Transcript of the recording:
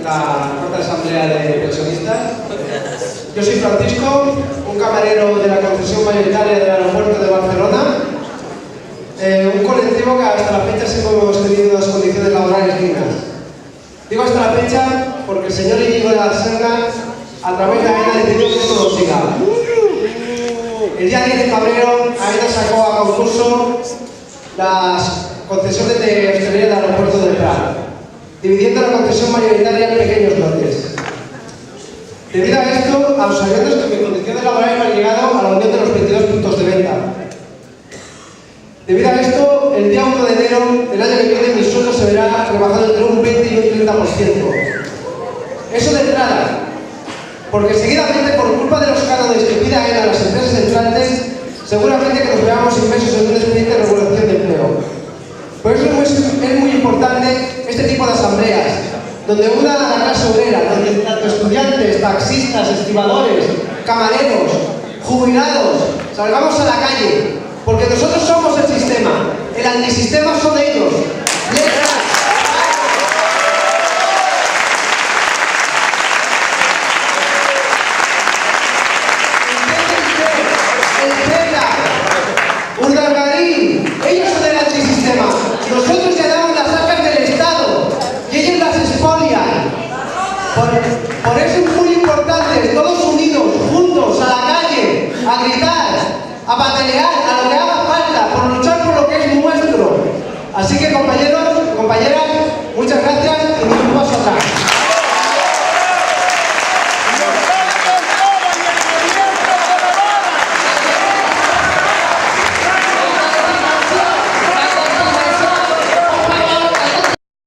la cuarta asamblea de pensionistas. Yo soy Francisco, un camarero de la concesión mayoritaria del aeropuerto de Barcelona, un colectivo que hasta la fecha siempre hemos tenido unas condiciones laborales dignas. Digo hasta la fecha porque el señor Íñigo de la Serna, a través de AENA, decidió que esto no siga. El día 10 de febrero, AENA sacó a concurso las concesiones de hostelería del aeropuerto de Prat, dividiendo la concesión mayoritaria en pequeños lotes. Debido a esto, a los aviones que en condiciones laborales han llegado a la unión de los 22 puntos de venta. Debido a esto, el día 1 de enero del año que viene mi sueldo se verá rebajado entre un 20 y un 30%. Eso de entrada, porque seguidamente por culpa de los cánones que pide AENA a las empresas entrantes, seguramente que nos veamos inmersos en un expediente de regulación de empleo. Por eso es muy importante este tipo de asambleas, donde una la clase obrera, donde tanto estudiantes, taxistas, estibadores, camareros, jubilados, salgamos a la calle, porque nosotros somos el sistema, el antisistema son ellos.